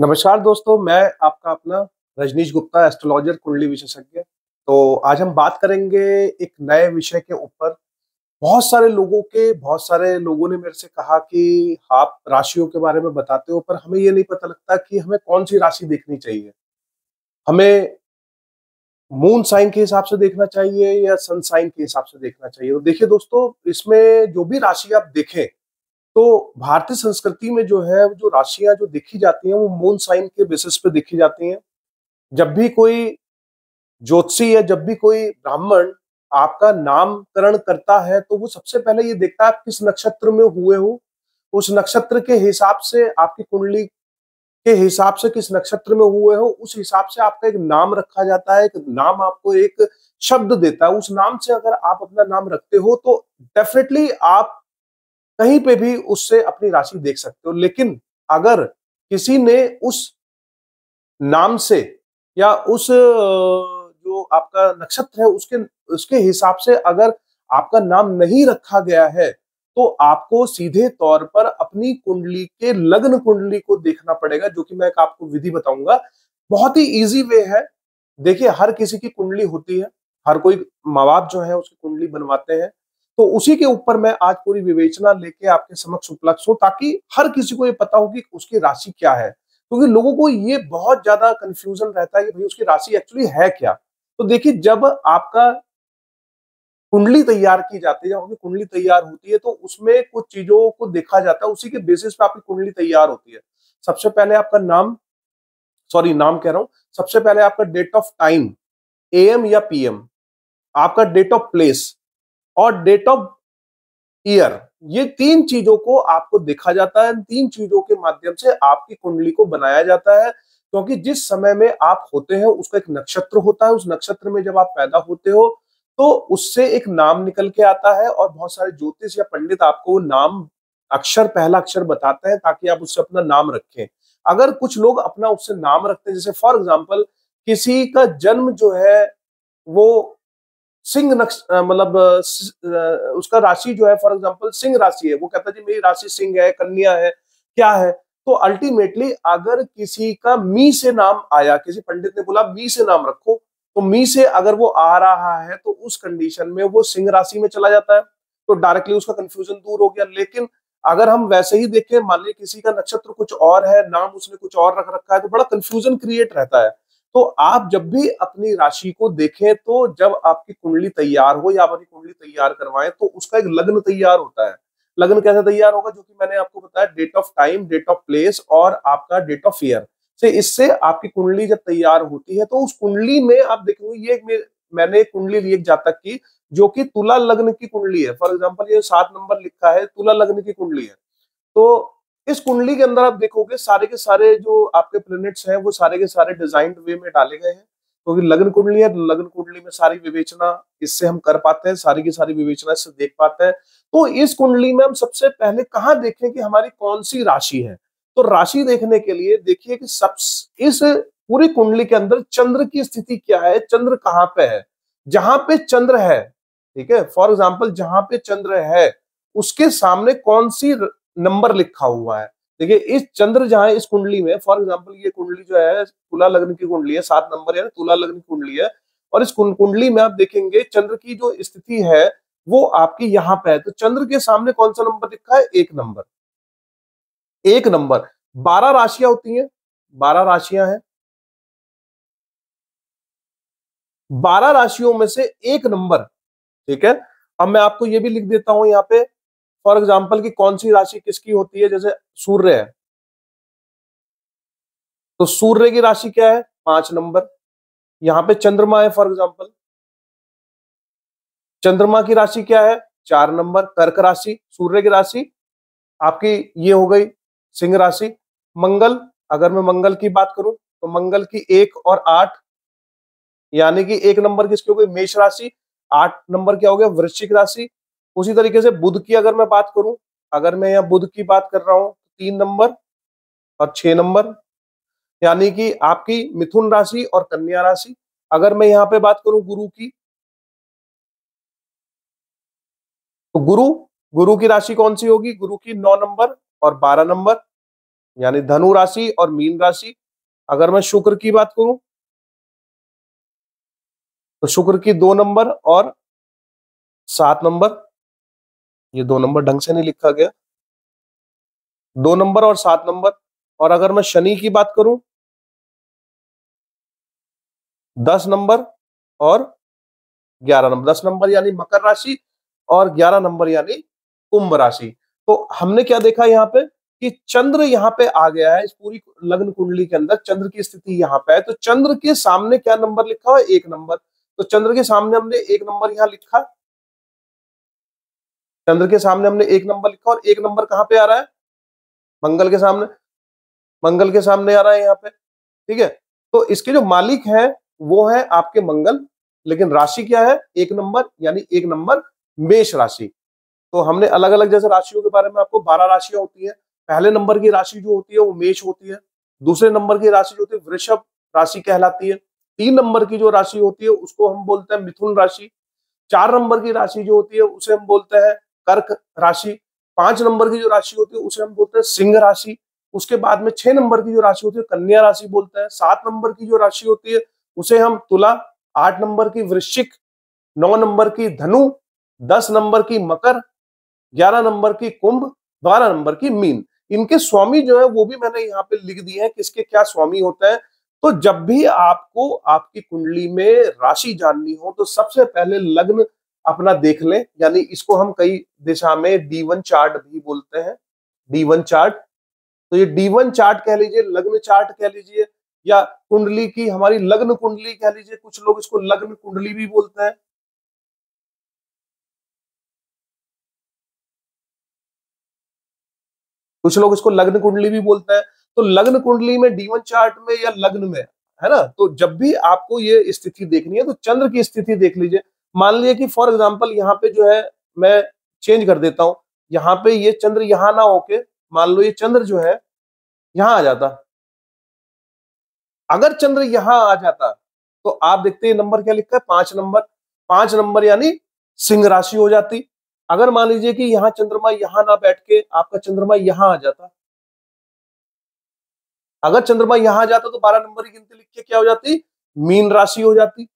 नमस्कार दोस्तों, मैं आपका अपना रजनीश गुप्ता, एस्ट्रोलॉजर, कुंडली विशेषज्ञ। तो आज हम बात करेंगे एक नए विषय के ऊपर। बहुत सारे लोगों ने मेरे से कहा कि आप राशियों के बारे में बताते हो, पर हमें ये नहीं पता लगता कि हमें कौन सी राशि देखनी चाहिए। हमें मून साइन के हिसाब से देखना चाहिए या सन साइन के हिसाब से देखना चाहिए। तो देखिए दोस्तों, इसमें जो भी राशि आप देखें, तो भारतीय संस्कृति में जो है, जो राशियां जो देखी जाती हैं, वो मून साइन के बेसिस पे देखी जाती हैं। जब भी कोई ज्योतिषी या जब भी कोई ब्राह्मण आपका नामकरण करता है, तो वो सबसे पहले ये देखता है आप किस नक्षत्र में हुए हो। उस नक्षत्र के हिसाब से, आपकी कुंडली के हिसाब से किस नक्षत्र में हुए हो, उस हिसाब से आपका एक नाम रखा जाता है। एक नाम आपको एक शब्द देता है। उस नाम से अगर आप अपना नाम रखते हो, तो डेफिनेटली आप कहीं पे भी उससे अपनी राशि देख सकते हो। लेकिन अगर किसी ने उस नाम से या उस जो आपका नक्षत्र है, उसके उसके हिसाब से अगर आपका नाम नहीं रखा गया है, तो आपको सीधे तौर पर अपनी कुंडली के लग्न कुंडली को देखना पड़ेगा, जो कि मैं एक आपको विधि बताऊंगा। बहुत ही इजी वे है। देखिए, हर किसी की कुंडली होती है। हर कोई माँ बाप जो है उसकी कुंडली बनवाते हैं। तो उसी के ऊपर मैं आज पूरी विवेचना लेके आपके समक्ष उपलब्ध हूं, ताकि हर किसी को ये पता हो कि उसकी राशि क्या है। क्योंकि लोगों को ये बहुत ज्यादा कंफ्यूजन रहता है कि भाई उसकी राशि एक्चुअली है क्या। तो देखिए, जब आपका कुंडली तैयार की जाती है, जब आपकी कुंडली तैयार होती है, तो उसमें कुछ चीजों को देखा जाता है। उसी के बेसिस पे आपकी कुंडली तैयार होती है। सबसे पहले आपका नाम, सॉरी नाम कह रहा हूं, सबसे पहले आपका डेट ऑफ टाइम, एएम या पीएम, आपका डेट ऑफ प्लेस और डेट ऑफ ईयर। ये तीन चीजों को आपको देखा जाता है। इन तीन चीजों के माध्यम से आपकी कुंडली को बनाया जाता है। क्योंकि जिस समय में आप होते हैं, उसका एक नक्षत्र होता है। उस नक्षत्र में जब आप पैदा होते हो, तो उससे एक नाम निकल के आता है, और बहुत सारे ज्योतिष या पंडित आपको नाम, अक्षर, पहला अक्षर बताते हैं, ताकि आप उससे अपना नाम रखें। अगर कुछ लोग अपना उससे नाम रखते हैं, जैसे फॉर एग्जाम्पल किसी का जन्म जो है वो सिंह मतलब उसका राशि जो है, फॉर एग्जांपल सिंह राशि है, वो कहता है जी मेरी राशि सिंह है, कन्या है, क्या है। तो अल्टीमेटली अगर किसी का मी से नाम आया, किसी पंडित ने बोला मी से नाम रखो, तो मी से अगर वो आ रहा है, तो उस कंडीशन में वो सिंह राशि में चला जाता है। तो डायरेक्टली उसका कंफ्यूजन दूर हो गया। लेकिन अगर हम वैसे ही देखें, मान लीजिए किसी का नक्षत्र कुछ और है, नाम उसने कुछ और रख रखा है, तो बड़ा कंफ्यूजन क्रिएट रहता है। तो आप जब भी अपनी राशि को देखें, तो जब आपकी कुंडली तैयार हो या अपनी कुंडली तैयार करवाएं, तो उसका एक लग्न तैयार होता है। लग्न कैसे तैयार होगा, जो कि मैंने आपको बताया, date of time, date of place और आपका डेट ऑफ ईयर से। इससे आपकी कुंडली जब तैयार होती है, तो उस कुंडली में आप देखेंगे, मैंने एक कुंडली ली एक जातक की, जो कि तुला लग्न की कुंडली है। फॉर एग्जाम्पल ये 7 नंबर लिखा है, तुला लग्न की कुंडली है। तो इस कुंडली के अंदर आप देखोगे, सारे के सारे जो आपके प्लैनेट्स हैं, वो सारे के सारे डिजाइंड वे में डाले गए हैं। क्योंकि लग्न कुंडली है, तो लग्न कुंडली में सारी विवेचना इससे हम कर पाते हैं, सारी की सारी विवेचना इससे देख पाते हैं। तो इस कुंडली में हम सबसे पहले कहाँ देखें कि हमारी कौन सी राशि है। तो राशि देखने के लिए देखिए कि सब इस पूरी कुंडली के अंदर चंद्र की स्थिति क्या है, चंद्र कहाँ पे है। जहां पे चंद्र है, ठीक है, फॉर एग्जाम्पल जहां पे चंद्र है, उसके सामने कौन सी नंबर लिखा हुआ है। देखिए, इस चंद्र जहां इस कुंडली में, फॉर एग्जांपल ये कुंडली जो है तुला लग्न की कुंडली है, 7 नंबर है, तुला लग्न की कुंडली है। और इस कुंडली में आप देखेंगे चंद्र की जो स्थिति है, वो आपकी यहाँ पे है। तो चंद्र के सामने कौन सा नंबर लिखा है, 1 नंबर। 1 नंबर, 12 राशियां होती हैं, 12 राशियां हैं। 12 राशियों में से 1 नंबर, ठीक है। अब मैं आपको ये भी लिख देता हूं यहाँ पे, फॉर एग्जाम्पल की कौन सी राशि किसकी होती है। जैसे सूर्य है, तो सूर्य की राशि क्या है, 5 नंबर। यहाँ पे चंद्रमा है, फॉर एग्जाम्पल, चंद्रमा की राशि क्या है, 4 नंबर, कर्क राशि। सूर्य की राशि आपकी ये हो गई सिंह राशि। मंगल, अगर मैं मंगल की बात करूं, तो मंगल की 1 और 8, यानी कि 1 नंबर किसकी हो गई, मेष राशि। 8 नंबर क्या हो गया, वृश्चिक राशि। उसी तरीके से बुध की अगर मैं बात करूं, अगर मैं यहाँ बुध की बात कर रहा हूं, 3 नंबर और 6 नंबर, यानी कि आपकी मिथुन राशि और कन्या राशि। अगर मैं यहाँ पे बात करूं गुरु की, तो गुरु, गुरु की राशि कौन सी होगी, गुरु की 9 नंबर और 12 नंबर। यानी धनु राशि और मीन राशि। अगर मैं शुक्र की बात करूं तो शुक्र की 2 नंबर और 7 नंबर, ये 2 नंबर ढंग से नहीं लिखा गया, 2 नंबर और 7 नंबर। और अगर मैं शनि की बात करूं 10 नंबर और 11 नंबर, 10 नंबर यानी मकर राशि और 11 नंबर यानी कुंभ राशि। तो हमने क्या देखा यहाँ पे कि चंद्र यहाँ पे आ गया है, इस पूरी लग्न कुंडली के अंदर चंद्र की स्थिति यहाँ पे है। तो चंद्र के सामने क्या नंबर लिखा हुआ है? 1 नंबर। तो चंद्र के सामने हमने 1 नंबर यहाँ लिखा, चंद्र के सामने हमने 1 नंबर लिखा, और 1 नंबर कहाँ पे आ रहा है? मंगल के सामने, मंगल के सामने आ रहा है यहाँ पे। ठीक है, तो इसके जो मालिक है वो है आपके मंगल, लेकिन राशि क्या है? 1 नंबर, यानी 1 नंबर मेष राशि। तो हमने अलग अलग जैसे राशियों के बारे में, आपको 12 राशियां होती है। पहले नंबर की राशि जो होती है वो मेष होती है, दूसरे नंबर की राशि जो होती है वृषभ राशि कहलाती है, 3 नंबर की जो राशि होती है उसको हम बोलते हैं मिथुन राशि, 4 नंबर की राशि जो होती है उसे हम बोलते हैं कर्क राशि, 5 नंबर की जो राशि होती है उसे हम बोलते हैं सिंह राशि, उसके बाद में 6 नंबर की जो राशि होती है कन्या राशि बोलते हैं, 7 नंबर की जो राशि होती है उसे हम तुला, 8 नंबर की वृश्चिक, 9 नंबर की धनु, 10 नंबर की मकर, 11 नंबर की कुंभ, 12 नंबर की मीन। इनके स्वामी जो है वो भी मैंने यहाँ पे लिख दिए हैं, किसके क्या स्वामी होते हैं। तो जब भी आपको आपकी कुंडली में राशि जाननी हो तो सबसे पहले लग्न अपना देख लें, यानी इसको हम कई दिशा में D1 चार्ट भी बोलते हैं, D1 चार्ट। तो ये D1 चार्ट कह लीजिए, लग्न चार्ट कह लीजिए, या कुंडली की हमारी लग्न कुंडली कह लीजिए, कुछ लोग इसको लग्न कुंडली भी बोलते हैं। कुछ लोग इसको लग्न कुंडली भी बोलते हैं। तो लग्न कुंडली में D1 चार्ट में या लग्न में, है ना, तो जब भी आपको ये स्थिति देखनी है तो चंद्र की स्थिति देख लीजिए। मान लीजिए कि फॉर एग्जांपल यहाँ पे जो है, मैं चेंज कर देता हूं, यहाँ पे ये चंद्र यहाँ ना होके मान लो ये चंद्र जो है यहाँ आ जाता। अगर चंद्र यहाँ आ जाता तो आप देखते हैं नंबर क्या लिखा है? 5 नंबर, 5 नंबर यानी सिंह राशि हो जाती। अगर मान लीजिए कि यहाँ चंद्रमा यहाँ ना बैठ के आपका चंद्रमा यहाँ आ जाता, अगर चंद्रमा यहां जाता तो 12 नंबर की गिनती लिख के क्या हो जाती? मीन राशि हो जाती।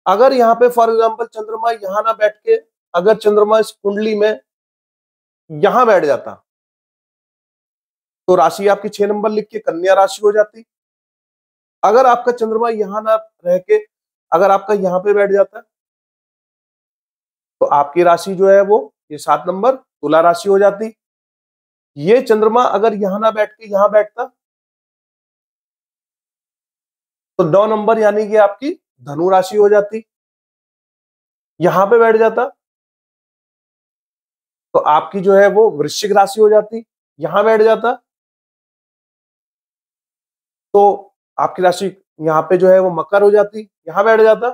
अगर यहाँ पे फॉर एग्जांपल चंद्रमा यहां ना बैठ के अगर चंद्रमा इस कुंडली में यहां बैठ जाता तो राशि आपकी 6 नंबर लिख के कन्या राशि हो जाती। अगर आपका चंद्रमा यहां ना रह के अगर आपका यहाँ पे बैठ जाता तो आपकी राशि जो है वो ये 7 नंबर तुला राशि हो जाती। ये चंद्रमा अगर यहां ना बैठ के यहां बैठता तो 9 नंबर यानी कि आपकी धनु राशि हो जाती। यहां पे बैठ जाता तो आपकी जो है वो वृश्चिक राशि हो जाती। यहां बैठ जाता तो आपकी राशि यहाँ पे जो है वो मकर हो जाती। यहां बैठ जाता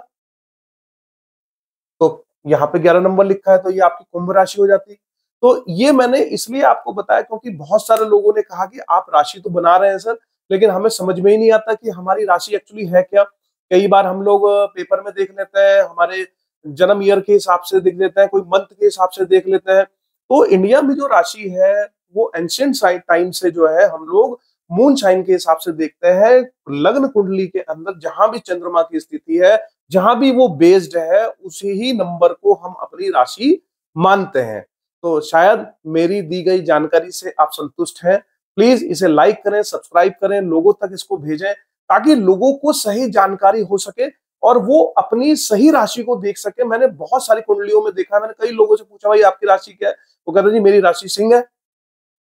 तो यहाँ पे 11 नंबर लिखा है तो ये आपकी कुंभ राशि हो जाती। तो ये मैंने इसलिए आपको बताया क्योंकि बहुत सारे लोगों ने कहा कि आप राशि तो बना रहे हैं सर, लेकिन हमें समझ में ही नहीं आता कि हमारी राशि एक्चुअली है क्या। कई बार हम लोग पेपर में देख लेते हैं, हमारे जन्म ईयर के हिसाब से देख लेते हैं, कोई मंथ के हिसाब से देख लेते हैं। तो इंडिया में जो राशि है वो एंशिएंट टाइम से जो है हम लोग मून साइन के हिसाब से देखते हैं। लग्न कुंडली के अंदर जहां भी चंद्रमा की स्थिति है, जहां भी वो बेस्ड है, उसी ही नंबर को हम अपनी राशि मानते हैं। तो शायद मेरी दी गई जानकारी से आप संतुष्ट हैं। प्लीज इसे लाइक करें, सब्सक्राइब करें, लोगों तक इसको भेजें ताकि लोगों को सही जानकारी हो सके और वो अपनी सही राशि को देख सके। मैंने बहुत सारी कुंडलियों में देखा है, मैंने कई लोगों से पूछा भाई आपकी राशि क्या है, वो कहते जी मेरी राशि सिंह है।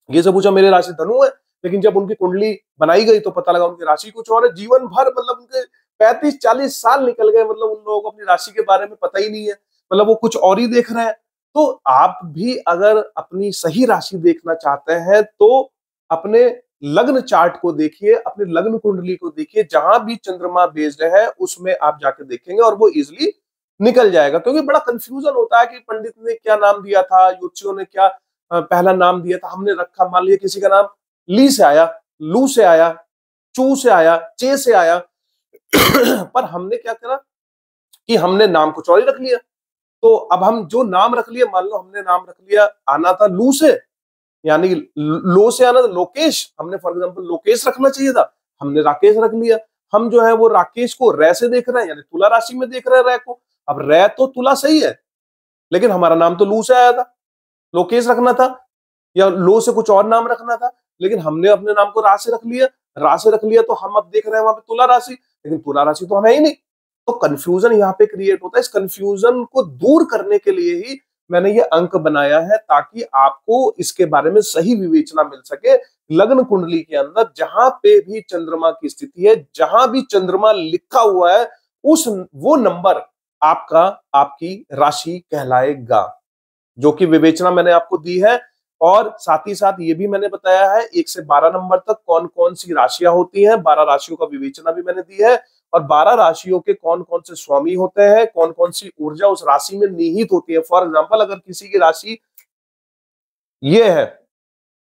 ये से पूछा मेरी राशि धनु है, लेकिन जब उनकी कुंडली बनाई गई तो पता लगा उनकी राशि कुछ और है। जीवन भर मतलब उनके 35-40 साल निकल गए, मतलब उन लोगों को अपनी राशि के बारे में पता ही नहीं है, मतलब वो कुछ और ही देख रहे हैं। तो आप भी अगर अपनी सही राशि देखना चाहते हैं तो अपने लग्न चार्ट को देखिए, अपने लग्न कुंडली को देखिए, जहां भी चंद्रमा बेस्ड है उसमें आप जाके देखेंगे और वो इजिली निकल जाएगा। क्योंकि बड़ा कंफ्यूजन होता है कि पंडित ने क्या नाम दिया था, ज्योतिषियों ने क्या पहला नाम दिया था, हमने रखा, मान लिया किसी का नाम ली से आया, लू से आया, चू से आया, चे से आया पर हमने क्या करा कि हमने नाम कुछ और ही रख लिया। तो अब हम जो नाम रख लिया, मान लो हमने नाम रख लिया आना था लू से, यानी लो से आना, लोकेश, हमने फॉर एग्जाम्पल लोकेश रखना चाहिए था, हमने राकेश रख लिया। हम जो है वो राकेश को रै से देख रहे हैं, यानी तुला राशि में देख रहे हैं रै को। अब रै तो तुला सही है, लेकिन हमारा नाम तो लू से आया था, लोकेश रखना था, या लो से कुछ और नाम रखना था, लेकिन हमने अपने नाम को रा से रख लिया। रा से रख लिया तो हम अब देख रहे हैं वहां पे तुला राशि, लेकिन तुला राशि तो हमें ही नहीं। तो कंफ्यूजन यहाँ पे क्रिएट होता है। इस कंफ्यूजन को दूर करने के लिए ही मैंने ये अंक बनाया है, ताकि आपको इसके बारे में सही विवेचना मिल सके। लग्न कुंडली के अंदर जहां पे भी चंद्रमा की स्थिति है, जहां भी चंद्रमा लिखा हुआ है, उस वो नंबर आपका, आपकी राशि कहलाएगा, जो कि विवेचना मैंने आपको दी है। और साथ ही साथ ये भी मैंने बताया है 1 से 12 नंबर तक कौन कौन सी राशियां होती हैं, 12 राशियों का विवेचना भी मैंने दी है, और 12 राशियों के कौन कौन से स्वामी होते हैं, कौन कौन सी ऊर्जा उस राशि में निहित होती है। फॉर एग्जाम्पल, अगर किसी की राशि ये है,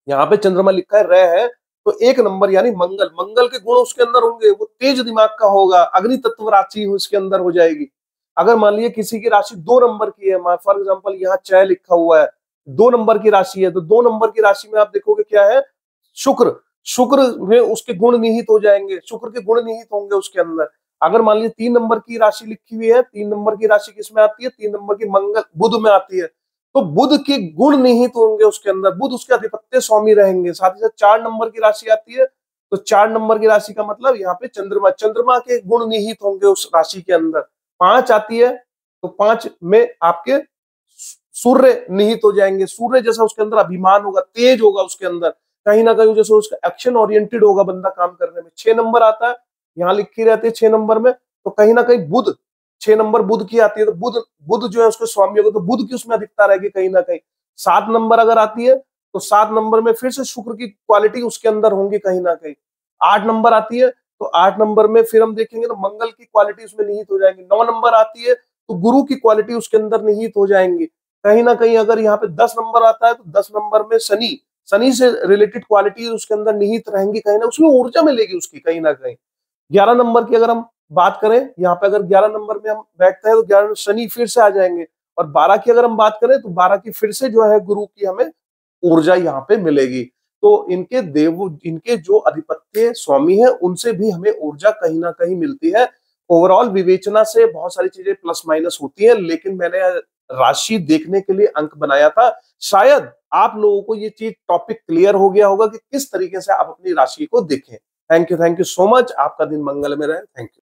यहाँ पे चंद्रमा लिखा है रे है, तो 1 नंबर यानी मंगल, मंगल के गुण उसके अंदर होंगे, वो तेज दिमाग का होगा, अग्नि तत्व राशि उसके अंदर हो जाएगी। अगर मान लीजिए किसी की राशि 2 नंबर की है, फॉर एग्जाम्पल यहाँ 6 लिखा हुआ है, 2 नंबर की राशि है, तो 2 नंबर की राशि में आप देखोगे क्या है, शुक्र, शुक्र में उसके गुण निहित हो जाएंगे, शुक्र के गुण निहित होंगे उसके अंदर। अगर मान लीजिए 3 नंबर की राशि लिखी हुई है, 3 नंबर की राशि किसमें आती है, 3 नंबर की मंगल बुध में आती है, तो बुध के गुण निहित होंगे उसके अंदर, बुध उसके अधिपत्य स्वामी रहेंगे। साथ ही साथ 4 नंबर की राशि आती है, तो 4 नंबर की राशि का मतलब यहाँ पे चंद्रमा, चंद्रमा के गुण निहित होंगे उस राशि के अंदर। 5 आती है, तो 5 में आपके सूर्य निहित हो जाएंगे, सूर्य जैसा उसके अंदर अभिमान होगा, तेज होगा उसके अंदर, कहीं ना कहीं जैसे उसका एक्शन ओरिएंटेड होगा बंदा काम करने में। 6 नंबर आता है, यहाँ लिखी रहती है 6 नंबर में, तो कहीं ना कहीं बुध, 6 नंबर बुध की आती है, तो बुध, बुध जो है उसके स्वामी होगा, तो बुध की उसमें अधिकता रहेगी कहीं ना कहीं। 7 नंबर अगर आती है, तो 7 नंबर में फिर से शुक्र की क्वालिटी उसके अंदर होंगी कहीं ना कहीं। 8 नंबर आती है, तो 8 नंबर में फिर हम देखेंगे तो मंगल की क्वालिटी उसमें निहित हो जाएंगी। 9 नंबर आती है, तो गुरु की क्वालिटी उसके अंदर निहित हो जाएंगी कहीं ना कहीं। अगर यहाँ पे 10 नंबर आता है, तो 10 नंबर में शनि, शनि से रिलेटेड क्वालिटी उसके अंदर निहित रहेंगी कहीं ना, उसमें ऊर्जा मिलेगी उसकी कहीं ना कहीं। 11 नंबर की अगर हम बात करें, यहाँ पे अगर 11 नंबर में हम बैठते हैं, तो 11 शनि फिर से आ जाएंगे। और 12 की अगर हम बात करें, तो 12 की फिर से जो है गुरु की हमें ऊर्जा यहाँ पे मिलेगी। तो इनके देव, इनके जो अधिपत्य स्वामी है, उनसे भी हमें ऊर्जा कहीं ना कहीं मिलती है। ओवरऑल विवेचना से बहुत सारी चीजें प्लस माइनस होती है, लेकिन मैंने राशि देखने के लिए अंक बनाया था। शायद आप लोगों को ये चीज, टॉपिक क्लियर हो गया होगा कि किस तरीके से आप अपनी राशि को देखें। Thank you so much. आपका दिन मंगल में रहे। Thank you.